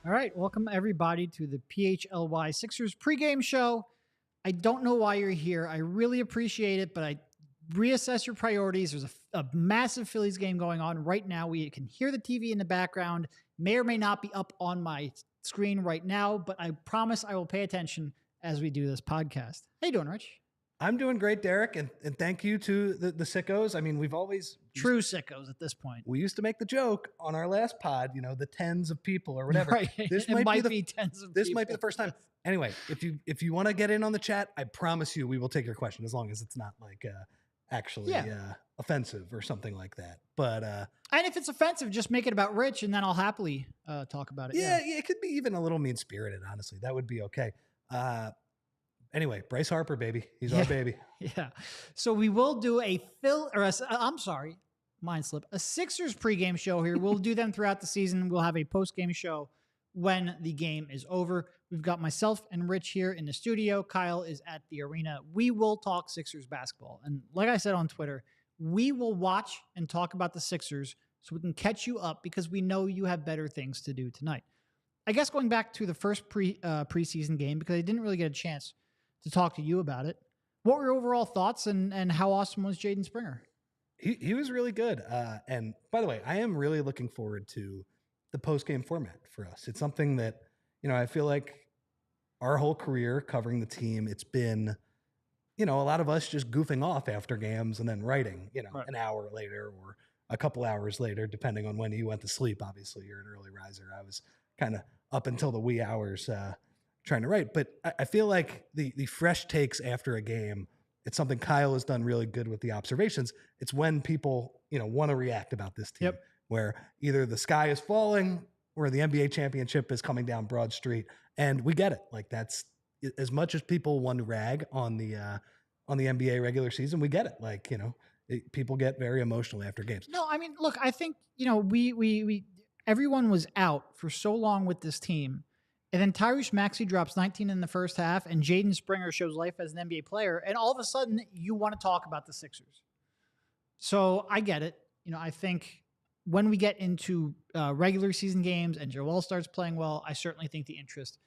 All right, welcome everybody to the PHLY Sixers pregame show. I don't know why you're here. I really appreciate it, but I reassess your priorities. There's a massive Phillies game going on right now. We can hear the TV in the background. May or may not be up on my screen right now, but I promise I will pay attention as we do this podcast. How you doing, Rich? I'm doing great, Derek, and thank you to the sickos. I mean, we've always True sickos at this point. we used to make the joke on our last pod, the tens of people or whatever. Right. This It might be tens of this people. might be the first time. Anyway, if you want to get in on the chat, I promise you we will take your question as long as it's not like actually offensive or something like that. But and if it's offensive, just make it about Rich, and then I'll happily talk about it. yeah, it could be even a little mean spirited. Honestly, that would be okay. Anyway, Bryce Harper, baby, he's our baby. Yeah. So we will do a mind slip, a Sixers pregame show here. We'll do them throughout the season. We'll have a postgame show when the game is over. We've got myself and Rich here in the studio. Kyle is at the arena. We will talk Sixers basketball. And like I said on Twitter, we will watch and talk about the Sixers so we can catch you up because we know you have better things to do tonight. I guess going back to the first preseason game, because I didn't really get a chance to talk to you about it. What were your overall thoughts and how awesome was Jaden Springer? He was really good. And by the way, I am really looking forward to the post-game format for us. It's something that, I feel like our whole career covering the team, it's been, a lot of us just goofing off after games and then writing, Right. an hour later or a couple hours later, depending on when you went to sleep. Obviously, you're an early riser. I was kind of up until the wee hours trying to write. But I feel like the fresh takes after a game, it's something Kyle has done really good with the observations. It's when people, want to react about this team, where either the sky is falling or the NBA championship is coming down Broad Street. And we get it. Like that's as much as people want to rag on the NBA regular season, we get it. Like, people get very emotional after games. No, I mean, look, I think, we everyone was out for so long with this team. And then Tyrese Maxey drops 19 in the first half, and Jaden Springer shows life as an NBA player. And all of a sudden, you want to talk about the Sixers. So I get it. I think when we get into regular season games and Joel starts playing well, I certainly think the interest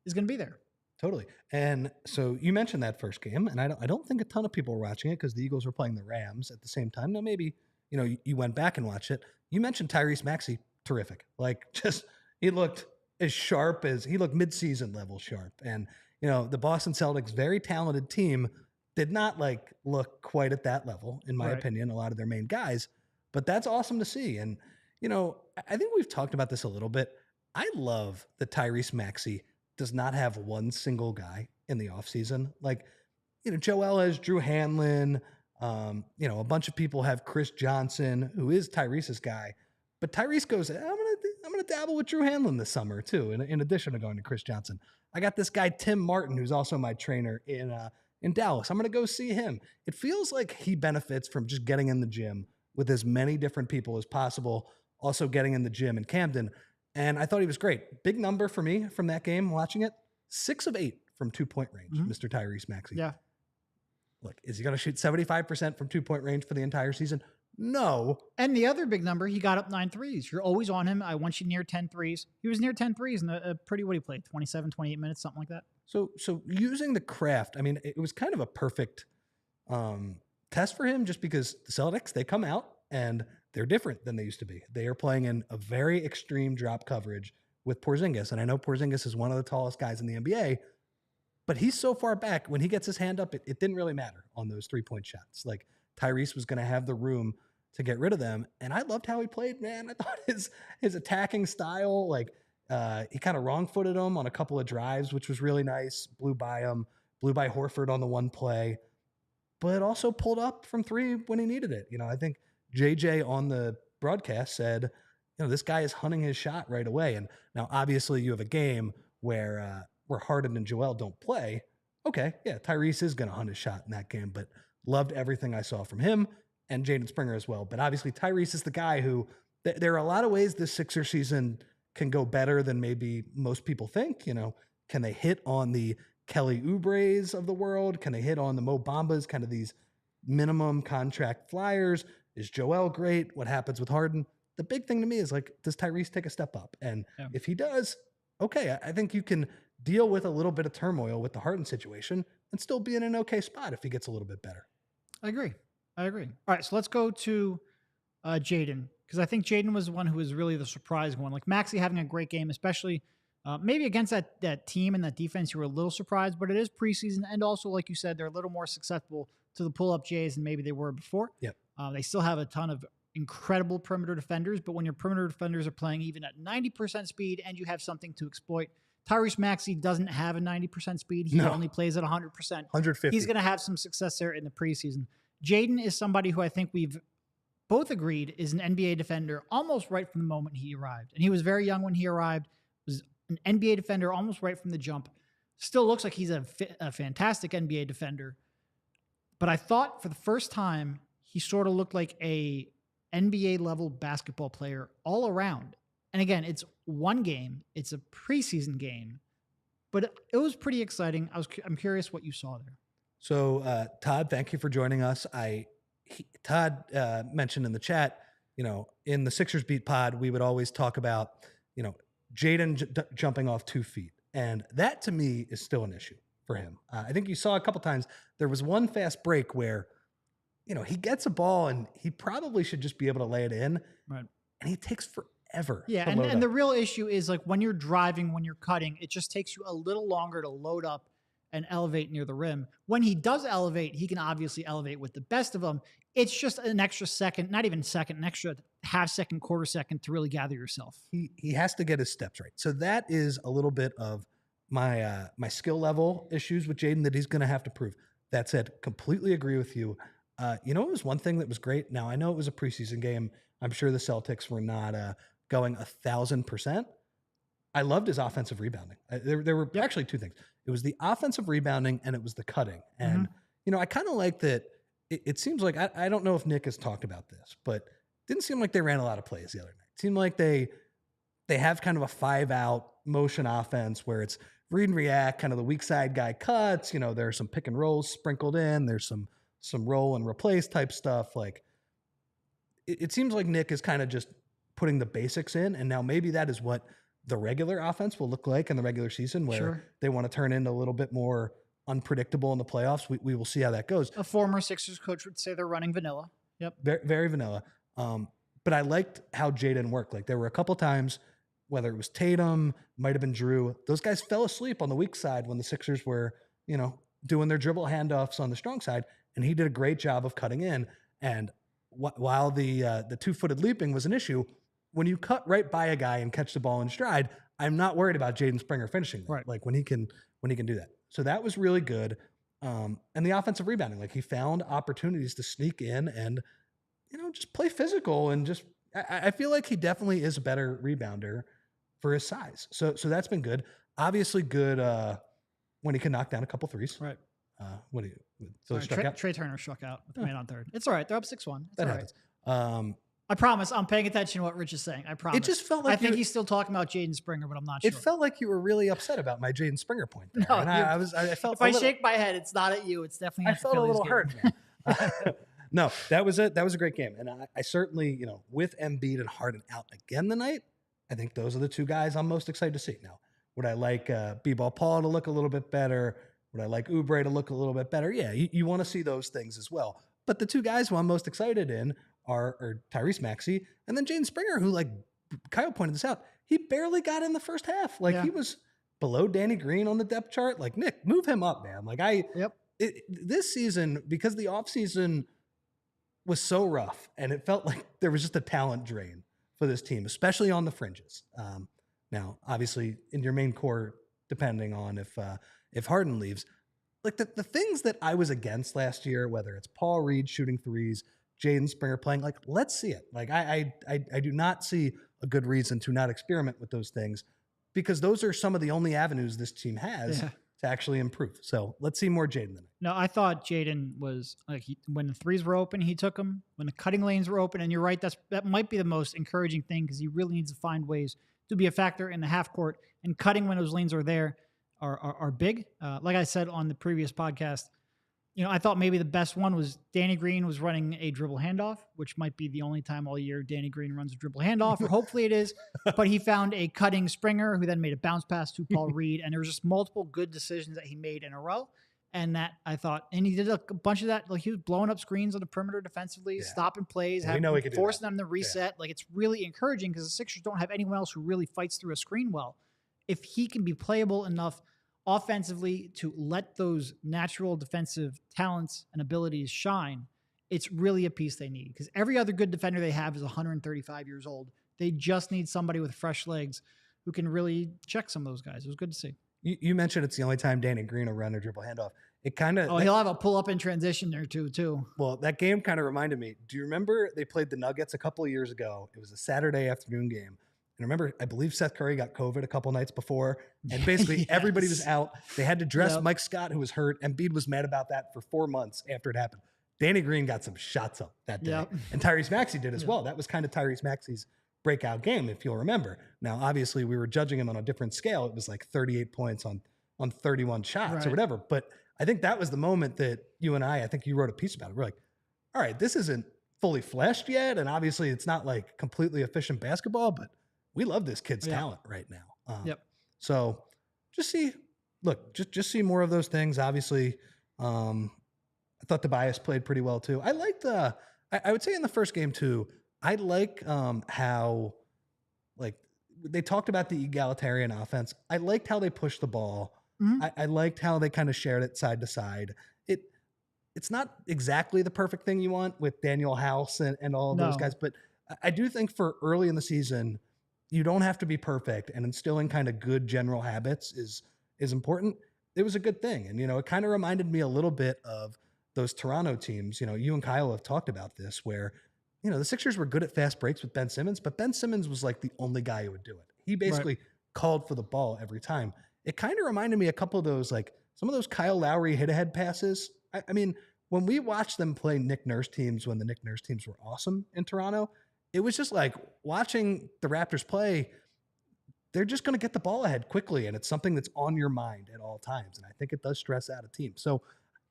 is going to be there. Totally. And so you mentioned that first game, and I don't think a ton of people were watching it because the Eagles were playing the Rams at the same time. Now, maybe, you went back and watched it. You mentioned Tyrese Maxey, terrific. Like, just, he looked as sharp as he looked midseason level sharp. And, the Boston Celtics, very talented team, did not look quite at that level, in my opinion, a lot of their main guys, but that's awesome to see. And, I think we've talked about this a little bit. I love that Tyrese Maxey does not have one single guy in the offseason. Like, Joel has Drew Hanlon, a bunch of people have Chris Johnson, who is Tyrese's guy, but Tyrese goes, I'm gonna dabble with Drew Hanlon this summer too. In addition to going to Chris Johnson, I got this guy Tim Martin, who's also my trainer in Dallas. I'm gonna go see him. It feels like he benefits from just getting in the gym with as many different people as possible. Also getting in the gym in Camden, and I thought he was great. Big number for me from that game. Watching it, 6 of 8 from 2-point range. Mr. Tyrese Maxey. Yeah. Look, is he gonna shoot 75% from 2-point range for the entire season? No. And the other big number, he got up 9 threes. You're always on him. I want you near 10 threes. He was near 10 threes in a pretty, what he played, 27, 28 minutes, something like that. So using the craft, I mean, it was kind of a perfect test for him just because the Celtics, they come out and they're different than they used to be. They are playing in a very extreme drop coverage with Porzingis. And I know Porzingis is one of the tallest guys in the NBA, but he's so far back. When he gets his hand up, it didn't really matter on those 3-point shots. Like, Tyrese was going to have the room to get rid of them. And I loved how he played, man. I thought his attacking style, he kind of wrong-footed him on a couple of drives, which was really nice. Blew by Horford on the one play, but also pulled up from 3 when he needed it. I think JJ on the broadcast said, this guy is hunting his shot right away. And now obviously you have a game where Harden and Joel don't play. Okay, yeah, Tyrese is going to hunt his shot in that game, but loved everything I saw from him and Jaden Springer as well. But obviously Tyrese is the guy who there are a lot of ways this Sixer season can go better than maybe most people think. Can they hit on the Kelly Oubres of the world? Can they hit on the Mo Bambas, kind of these minimum contract flyers? Is Joel great? What happens with Harden? The big thing to me is does Tyrese take a step up? And if he does, okay, I think you can deal with a little bit of turmoil with the Harden situation and still be in an okay spot if he gets a little bit better. I agree. I agree. All right, so let's go to Jaden, because I think Jaden was the one who was really the surprise one. Like Maxey having a great game, especially maybe against that team and that defense, you were a little surprised, but it is preseason, and also like you said, they're a little more susceptible to the pull-up Jays than maybe they were before. Yep. They still have a ton of incredible perimeter defenders, but when your perimeter defenders are playing even at 90% speed and you have something to exploit, Tyrese Maxey doesn't have a 90% speed. He only plays at 100%. 150. He's going to have some success there in the preseason. Jaden is somebody who I think we've both agreed is an NBA defender almost right from the moment he arrived. And he was very young when he arrived, was an NBA defender almost right from the jump. Still looks like he's a fantastic NBA defender. But I thought for the first time, he sort of looked like a NBA level basketball player all around. And again, it's one game. It's a preseason game. But it was pretty exciting. I'm curious what you saw there. So, Todd, thank you for joining us. Todd mentioned in the chat, in the Sixers Beat pod, we would always talk about, Jaden jumping off 2 feet. And that to me is still an issue for him. I think you saw a couple times, there was one fast break where, he gets a ball and he probably should just be able to lay it in. Right. And he takes forever. Yeah. And the real issue is like when you're driving, when you're cutting, it just takes you a little longer to load up and elevate near the rim. When he does elevate, he can obviously elevate with the best of them. It's just an extra second, not even second, an extra half second, quarter second to really gather yourself. He has to get his steps right. So that is a little bit of my skill level issues with Jaden that he's going to have to prove. That said, completely agree with you. It was one thing that was great. Now, I know it was a preseason game. I'm sure the Celtics were not going 1,000%. I loved his offensive rebounding. There were actually 2 things. It was the offensive rebounding and it was the cutting. And, I kind of like that. It seems like, I don't know if Nick has talked about this, but it didn't seem like they ran a lot of plays the other night. It seemed like they have kind of a 5-out motion offense where it's read and react, kind of the weak side guy cuts, there are some pick and rolls sprinkled in. There's some roll and replace type stuff. Like it seems like Nick is kind of just putting the basics in. And now maybe that is what the regular offense will look like in the regular season where they want to turn into a little bit more unpredictable in the playoffs. We will see how that goes. A former Sixers coach would say they're running vanilla. Yep. Very, very vanilla. But I liked how Jaden worked. Like there were a couple times, whether it was Tatum, might've been Drew, those guys fell asleep on the weak side when the Sixers were, doing their dribble handoffs on the strong side. And he did a great job of cutting in. And while the 2-footed leaping was an issue, when you cut right by a guy and catch the ball in stride, I'm not worried about Jaden Springer finishing. Right. Like when he can do that. So that was really good. And the offensive rebounding, like he found opportunities to sneak in and, just play physical and just, I feel like he definitely is a better rebounder for his size. So that's been good. Obviously good when he can knock down a couple threes. Right. Trey Turner struck out with the man on third. It's all right. They're up 6-1. That happens. I promise I'm paying attention to what Rich is saying. I promise. It just felt like I think he's still talking about Jaden Springer, but I'm not sure. It felt like you were really upset about my Jaden Springer point there. No, and I felt if I shake my head, it's not at you. It's definitely I felt a little hurt. No, that was a great game. And I certainly, with Embiid and Harden out again tonight, I think those are the 2 guys I'm most excited to see. Now, would I like B-Ball Paul to look a little bit better? Would I like Oubre to look a little bit better? Yeah, you want to see those things as well. But the 2 guys who I'm most excited in are Tyrese Maxey and then Jaden Springer, who, like Kyle pointed this out, he barely got in the first half. Like he was below Danny Green on the depth chart. Like, Nick, move him up, man. Like this season, because the offseason was so rough and it felt like there was just a talent drain for this team, especially on the fringes. Now, obviously, in your main core, depending on if Harden leaves, like the things that I was against last year, whether it's Paul Reed shooting threes, Jaden Springer playing, like, let's see it. Like, I do not see a good reason to not experiment with those things because those are some of the only avenues this team has to actually improve. So let's see more Jaden than No, I thought Jaden was like when the threes were open, he took them. When the cutting lanes were open, and you're right, that might be the most encouraging thing because he really needs to find ways to be a factor in the half court, and cutting when those lanes are there are big. Like I said on the previous podcast, I thought maybe the best one was Danny Green was running a dribble handoff, which might be the only time all year Danny Green runs a dribble handoff, or hopefully it is. But he found a cutting Springer who then made a bounce pass to Paul Reed. And there was just multiple good decisions that he made in a row. And that I thought, and he did a bunch of that. Like he was blowing up screens on the perimeter defensively, stopping plays, forcing them to reset. Like it's really encouraging because the Sixers don't have anyone else who really fights through a screen well. If he can be playable enough offensively to let those natural defensive talents and abilities shine, it's really a piece they need because every other good defender they have is 135 years old. They just need somebody with fresh legs who can really check some of those guys. It was good to see. You mentioned it's the only time Danny Green will run a dribble handoff. It kind of he'll have a pull up in transition there too. Well, that game kind of reminded me. Do you remember they played the Nuggets a couple of years ago? It was a Saturday afternoon game. And remember, I believe Seth Curry got COVID a couple nights before, and basically everybody was out. They had to dress Mike Scott, who was hurt. Embiid was mad about that for 4 months after it happened. Danny Green got some shots up that day, and Tyrese Maxey did as well. That was kind of Tyrese Maxey's breakout game, if you'll remember. Now, obviously, we were judging him on a different scale. It was like 38 points on 31 shots or whatever. But I think that was the moment that you and I think you wrote a piece about it. We're like, all right, this isn't fully fleshed yet, and obviously it's not like completely efficient basketball, but we love this kid's talent right now. So just see more of those things. Obviously, I thought Tobias played pretty well too. I liked I would say in the first game too, I like how like they talked about the egalitarian offense. I liked how they pushed the ball. I liked how they kind of shared it side to side. It's not exactly the perfect thing you want with Daniel House and all of those guys, but I do think for early in the season, you don't have to be perfect, and instilling kind of good general habits is important. It was a good thing. And, it kind of reminded me a little bit of those Toronto teams. You and Kyle have talked about this where, the Sixers were good at fast breaks with Ben Simmons, but Ben Simmons was like the only guy who would do it. He basically called for the ball every time. It kind of reminded me a couple of those, like some of those Kyle Lowry hit-ahead passes. I mean, when we watched them play Nick Nurse teams, when the Nick Nurse teams were awesome in Toronto, it was just like watching the Raptors play. They're just going to get the ball ahead quickly, and it's something that's on your mind at all times. And I think it does stress out a team. So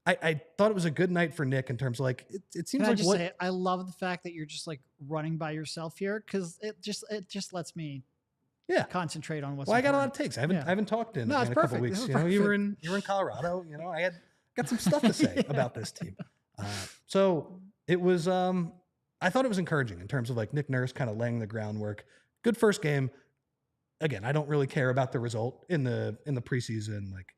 I thought it was a good night for Nick in terms of like it seems like what I love the fact that you're just like running by yourself here because it just lets me concentrate on what's. Well, I got a lot of takes. I haven't talked in a couple of weeks. You were in Colorado. I got some stuff to say about this team. So it was. I thought it was encouraging in terms of like Nick Nurse kind of laying the groundwork. Good first game. Again, I don't really care about the result in the preseason. Like,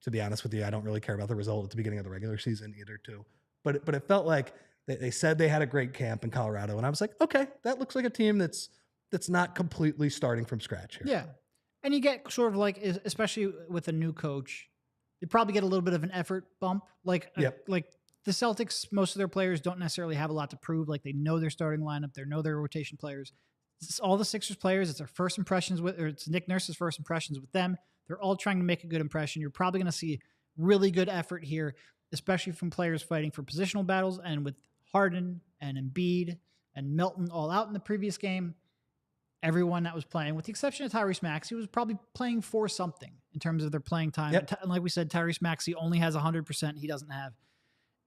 to be honest with you, I don't really care about the result at the beginning of the regular season either too. But it felt like they said they had a great camp in Colorado, and I was like, okay, that looks like a team that's not completely starting from scratch here. Yeah, and you get sort of like, especially with a new coach, you probably get a little bit of an effort bump. Like the Celtics, most of their players don't necessarily have a lot to prove. Like they know their starting lineup, they know their rotation players. It's all the Sixers players. It's their first impressions with, or it's Nick Nurse's first impressions with them. They're all trying to make a good impression. You're probably going to see really good effort here, especially from players fighting for positional battles. And with Harden and Embiid and Melton all out in the previous game, everyone that was playing, with the exception of Tyrese Maxey, was probably playing for something in terms of their playing time. And like we said, Tyrese Maxey only has 100%. He doesn't have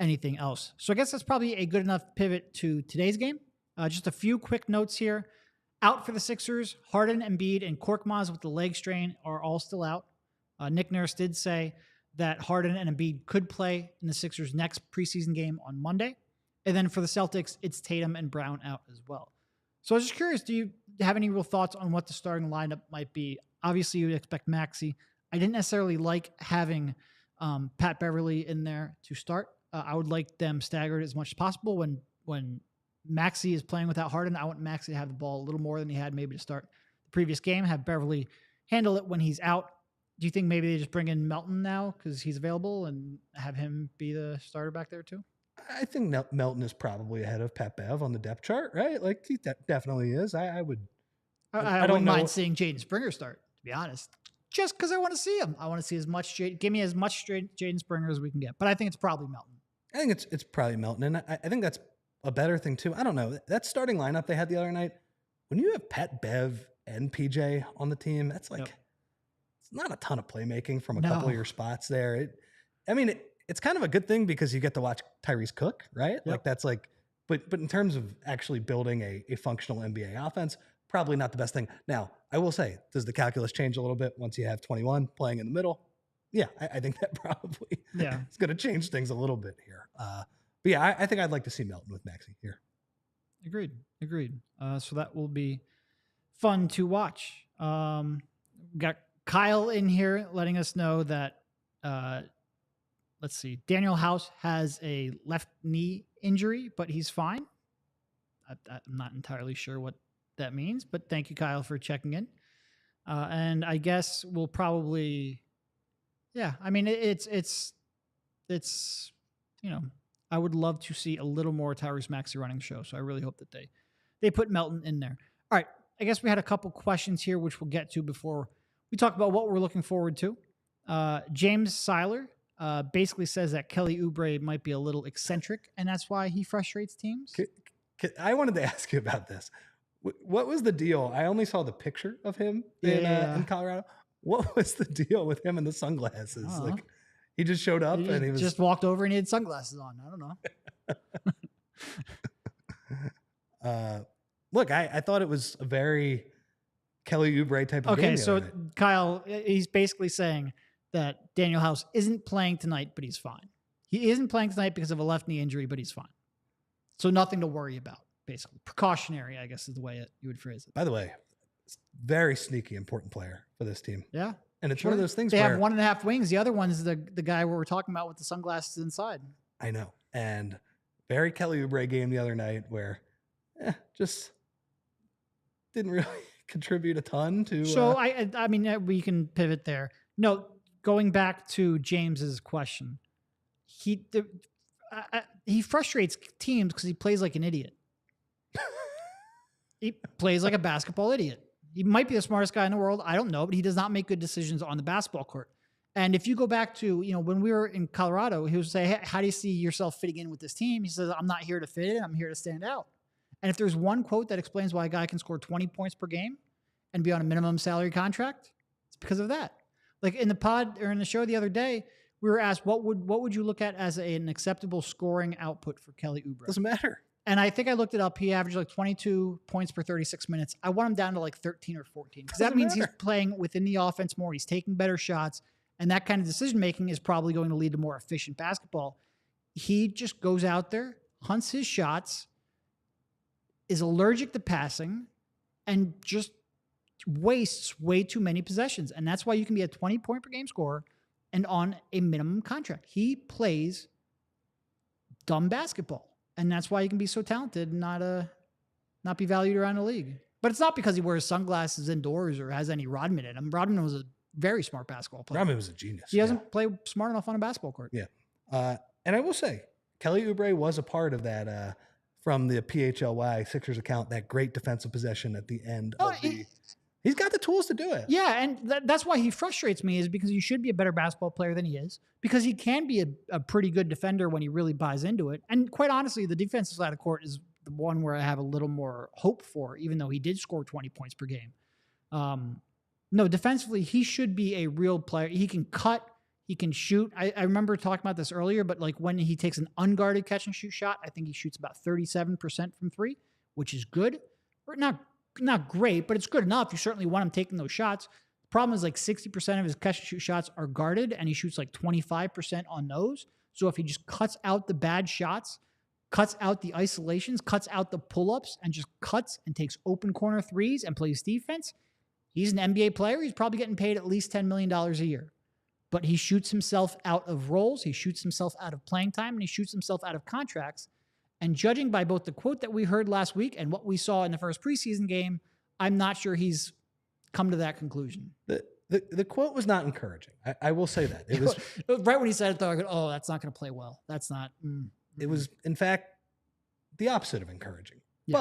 anything else. So I guess that's probably a good enough pivot to today's game. Just a few quick notes here. Out for the Sixers, Harden, Embiid, and Korkmaz with the leg strain are all still out. Nick Nurse did say that Harden and Embiid could play in the Sixers' next preseason game on Monday. And then for the Celtics, it's Tatum and Brown out as well. So I was just curious, do you have any real thoughts on what the starting lineup might be? Obviously, you would expect Maxey. I didn't necessarily like having Pat Beverly in there to start. I would like them staggered as much as possible. When Maxey is playing without Harden, I want Maxey to have the ball a little more than he had maybe to start the previous game, have Beverly handle it when he's out. Do you think maybe they just bring in Melton now because he's available and have him be the starter back there too? I think Melton is probably ahead of Pat Bev on the depth chart, right? Like he definitely is. I don't mind seeing Jaden Springer start, to be honest, just because I want to see him. I want to see give me as much Jaden Springer as we can get, but I think it's probably Melton. I think it's probably Melton. And I think that's a better thing too. I don't know. That starting lineup they had the other night, when you have Pat Bev and PJ on the team, that's like, it's not a ton of playmaking from a couple of your spots there. it's kind of a good thing because you get to watch Tyrese cook, right? Yep. Like that's like, but in terms of actually building a functional NBA offense, probably not the best thing. Now, I will say, does the calculus change a little bit once you have 21 playing in the middle? Yeah, I think that probably it's going to change things a little bit here. But yeah, I think I'd like to see Melton with Maxey here. Agreed. So that will be fun to watch. Got Kyle in here letting us know that, let's see, Daniel House has a left knee injury, but he's fine. I'm not entirely sure what that means, but thank you, Kyle, for checking in. And I guess we'll probably, I mean, it's, I would love to see a little more Tyrese Maxey running the show. So I really hope that they put Melton in there. All right. I guess we had a couple questions here, which we'll get to before we talk about what we're looking forward to. James Seiler basically says that Kelly Oubre might be a little eccentric, and that's why he frustrates teams. I wanted to ask you about this. What was the deal? I only saw the picture of him in Colorado. What was the deal with him and the sunglasses? Like he just showed up and he was just walked over and he had sunglasses on. I don't know. Look, I thought it was a very Kelly Oubre type of game. Okay, so Kyle, he's basically saying that Daniel House isn't playing tonight, but he's fine. He isn't playing tonight because of a left knee injury, but he's fine. So nothing to worry about, basically. Precautionary, I guess, is the way you would phrase it. By the way, very sneaky, important player for this team. Yeah. And it's one of those things they where have 1.5 wings. The other one's the guy where we're talking about with the sunglasses inside. I know. And very Kelly Oubre game the other night where just didn't really contribute a ton to. So I mean, we can pivot there. No, going back to James's question, he frustrates teams because he plays like an idiot. He plays like a basketball idiot. He might be the smartest guy in the world. I don't know, but he does not make good decisions on the basketball court. And if you go back to, when we were in Colorado, he would say, hey, how do you see yourself fitting in with this team? He says, I'm not here to fit in. I'm here to stand out. And if there's one quote that explains why a guy can score 20 points per game and be on a minimum salary contract, it's because of that. Like in the pod or in the show the other day, we were asked, what would you look at as an acceptable scoring output for Kelly Oubre? Doesn't matter. And I think I looked it up. He averaged like 22 points per 36 minutes. I want him down to like 13 or 14 because that means he's playing within the offense more. He's taking better shots. And that kind of decision-making is probably going to lead to more efficient basketball. He just goes out there, hunts his shots, is allergic to passing, and just wastes way too many possessions. And that's why you can be a 20-point-per-game scorer and on a minimum contract. He plays dumb basketball. And that's why he can be so talented and not be valued around the league. But it's not because he wears sunglasses indoors or has any Rodman in him. Rodman was a very smart basketball player. Rodman was a genius. He doesn't play smart enough on a basketball court. Yeah. And I will say, Kelly Oubre was a part of that from the PHLY Sixers account, that great defensive possession at the end of the... He's got the tools to do it. Yeah, and that's why he frustrates me, is because he should be a better basketball player than he is, because he can be a pretty good defender when he really buys into it. And quite honestly, the defensive side of the court is the one where I have a little more hope for, even though he did score 20 points per game. No, defensively, he should be a real player. He can cut, he can shoot. I remember talking about this earlier, but like when he takes an unguarded catch and shoot shot, I think he shoots about 37% from three, which is good. Or not great, but it's good enough. You certainly want him taking those shots. The problem is like 60% of his catch and shoot shots are guarded, and he shoots like 25% on those. So if he just cuts out the bad shots, cuts out the isolations, cuts out the pull-ups, and just cuts and takes open corner threes and plays defense, he's an NBA player. He's probably getting paid at least $10 million a year. But he shoots himself out of roles, he shoots himself out of playing time, and he shoots himself out of contracts. And judging by both the quote that we heard last week and what we saw in the first preseason game, I'm not sure he's come to that conclusion. The quote was not encouraging. I will say that. It was right when he said it, though, I go, oh, that's not going to play well. That's not. It was, in fact, the opposite of encouraging. Yeah.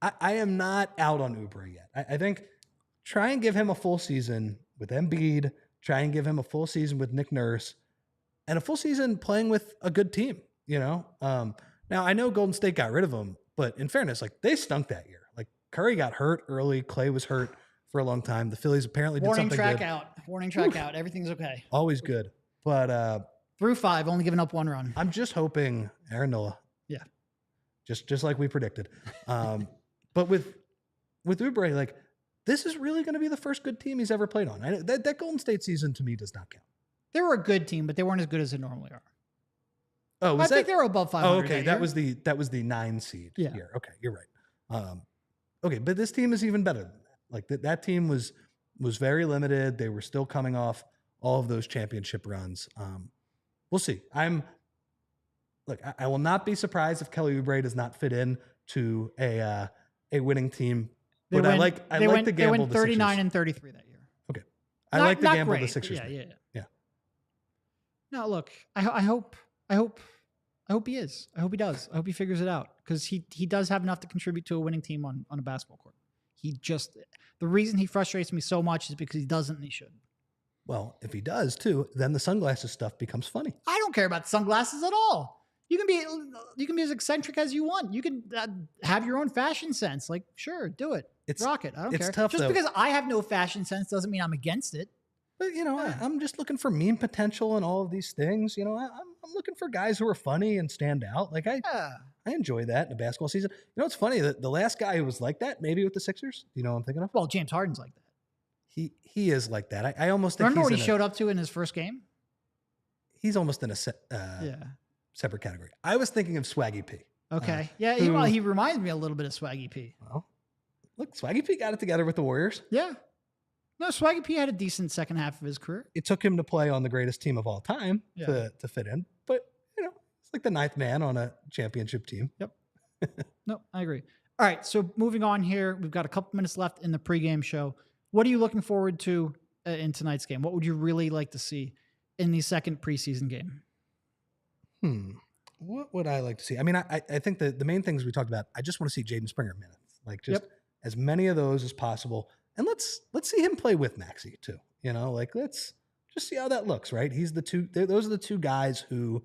But I am not out on Oubre yet. I think try and give him a full season with Embiid, try and give him a full season with Nick Nurse, and a full season playing with a good team, Now, I know Golden State got rid of him, but in fairness, like they stunk that year. Like Curry got hurt early. Clay was hurt for a long time. The Phillies apparently did something good. Warning track out. Everything's okay. Always good. But Through 5, only giving up 1 run. I'm just hoping Aaron Nola. Yeah. Just like we predicted. But with Oubre, like, this is really going to be the first good team he's ever played on. That Golden State season to me does not count. They were a good team, but they weren't as good as they normally are. Oh, I think they were above 500. Oh, okay. That was the 9 seed here. Okay, you're right. Okay, but this team is even better than that. Like that team was very limited. They were still coming off all of those championship runs. We'll see. I will not be surprised if Kelly Oubre does not fit in to a winning team. But I like the gamble. They went 39 and 33 that year. Okay, I like the gamble the Sixers. Yeah. No, look, I hope he is. I hope he does. I hope he figures it out because he does have enough to contribute to a winning team on a basketball court. The reason he frustrates me so much is because he doesn't and he should. Well, if he does too, then the sunglasses stuff becomes funny. I don't care about the sunglasses at all. You can be as eccentric as you want. You can have your own fashion sense. Like, sure, do it. Rock it. I don't care. Tough, just because I have no fashion sense doesn't mean I'm against it. But, I'm just looking for meme potential and all of these things. I'm looking for guys who are funny and stand out. Like, I enjoy that in a basketball season. It's funny that the last guy who was like that, maybe with the Sixers, you know what I'm thinking of? Well, James Harden's like that. He is like that. I almost think remember what he showed up to in his first game? He's almost in a separate category. I was thinking of Swaggy P. Okay. He reminds me a little bit of Swaggy P. Well, look, Swaggy P got it together with the Warriors. Yeah. No, Swaggy P had a decent second half of his career. It took him to play on the greatest team of all time to fit in. But, it's like the 9th man on a championship team. Yep. No, I agree. All right, so moving on here. We've got a couple minutes left in the pregame show. What are you looking forward to in tonight's game? What would you really like to see in the second preseason game? What would I like to see? I mean, I think the main things we talked about, I just want to see Jaden Springer minutes. Like, just as many of those as possible. And let's see him play with Maxey too. Let's just see how that looks, right? Those are the two guys who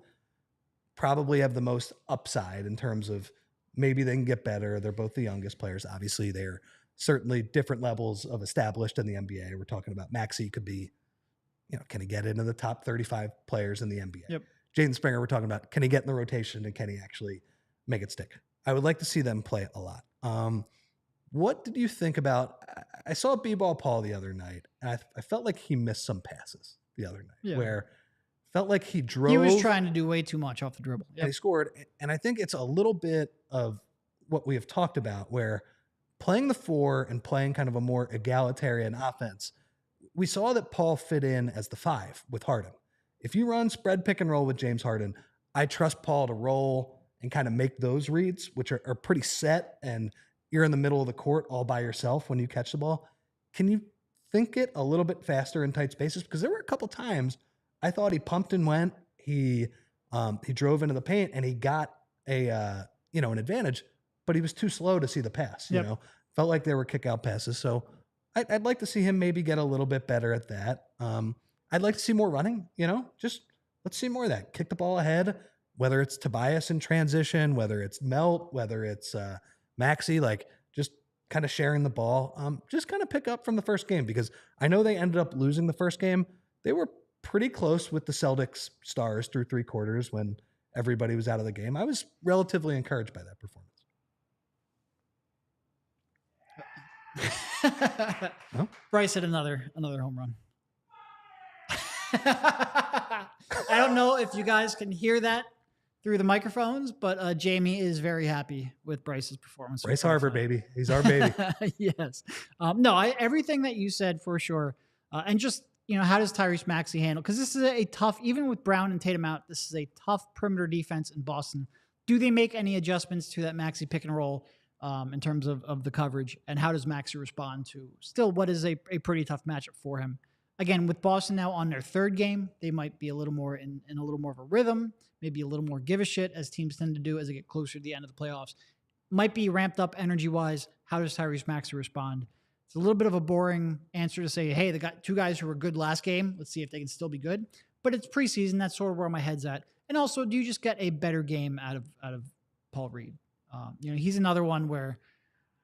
probably have the most upside in terms of maybe they can get better. They're both the youngest players. Obviously, they're certainly different levels of established in the NBA. We're talking about Maxey could be, can he get into the top 35 players in the NBA? Yep. Jaden Springer, we're talking about, can he get in the rotation and can he actually make it stick? I would like to see them play a lot. What did you think about, I saw B-Ball Paul the other night, and I felt like he missed some passes the other night where felt like he drove. He was trying to do way too much off the dribble. And he scored. And I think it's a little bit of what we have talked about where playing the 4 and playing kind of a more egalitarian offense, we saw that Paul fit in as the 5 with Harden. If you run spread pick and roll with James Harden, I trust Paul to roll and kind of make those reads, which are pretty set, and you're in the middle of the court all by yourself when you catch the ball. Can you think it a little bit faster in tight spaces? Because there were a couple times I thought he pumped and went. He drove into the paint and he got an advantage, but he was too slow to see the pass. Felt like there were kick out passes. So I'd like to see him maybe get a little bit better at that. I'd like to see more running. Just let's see more of that. Kick the ball ahead, whether it's Tobias in transition, whether it's Melt, whether it's Maxey, like just kind of sharing the ball. Just kind of pick up from the first game, because I know they ended up losing the first game. They were pretty close with the Celtics stars through 3 quarters when everybody was out of the game. I was relatively encouraged by that performance. No? Bryce hit another home run. I don't know if you guys can hear that through the microphones, but Jamie is very happy with Bryce's performance. Bryce Harper, baby. He's our baby. Yes. Everything that you said for sure. And just, how does Tyrese Maxey handle? Because this is a tough, even with Brown and Tatum out, this is a tough perimeter defense in Boston. Do they make any adjustments to that Maxey pick and roll in terms of the coverage? And how does Maxey respond to still what is a pretty tough matchup for him? Again, with Boston now on their 3rd game, they might be a little more in a little more of a rhythm, maybe a little more give a shit, as teams tend to do as they get closer to the end of the playoffs. Might be ramped up energy-wise. How does Tyrese Maxey respond? It's a little bit of a boring answer to say, hey, they got 2 guys who were good last game. Let's see if they can still be good. But it's preseason. That's sort of where my head's at. And also, do you just get a better game out of Paul Reed? He's another one where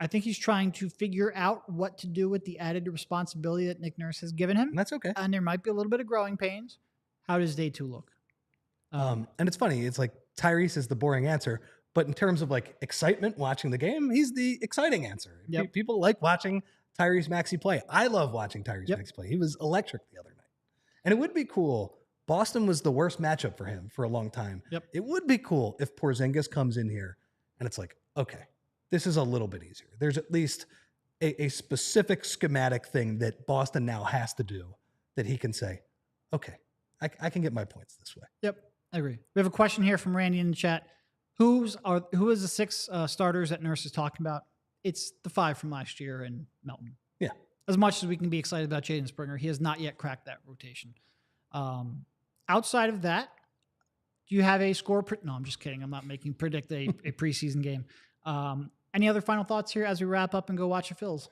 I think he's trying to figure out what to do with the added responsibility that Nick Nurse has given him. And that's okay. And there might be a little bit of growing pains. How does day 2 look? And it's funny. It's like Tyrese is the boring answer, but in terms of like excitement watching the game, he's the exciting answer. Yep. People like watching Tyrese Maxey play. I love watching Tyrese Yep. Maxey play. He was electric the other night. And it would be cool. Boston was the worst matchup for him for a long time. Yep. It would be cool if Porzingis comes in here and it's like, okay, this is a little bit easier. There's at least a specific schematic thing that Boston now has to do that he can say, okay, I can get my points this way. Yep, I agree. We have a question here from Randy in the chat. Who is the 6 starters that Nurse is talking about? It's the 5 from last year in Melton. Yeah. As much as we can be excited about Jaden Springer, he has not yet cracked that rotation. Outside of that, do you have a score? No, I'm just kidding. I'm not predict a preseason game. Any other final thoughts here as we wrap up and go watch the Phils?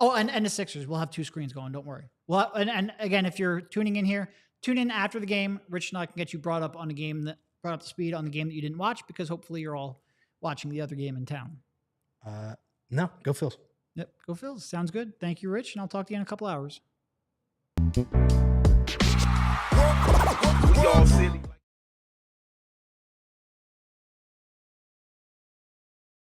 Oh, and the Sixers. We'll have 2 screens going. Don't worry. Well, and again, if you're tuning in here, tune in after the game. Rich and I can get you brought up to speed on the game that you didn't watch, because hopefully you're all watching the other game in town. No, go Phils. Yep, go Phils. Sounds good. Thank you, Rich, and I'll talk to you in a couple hours. We all city.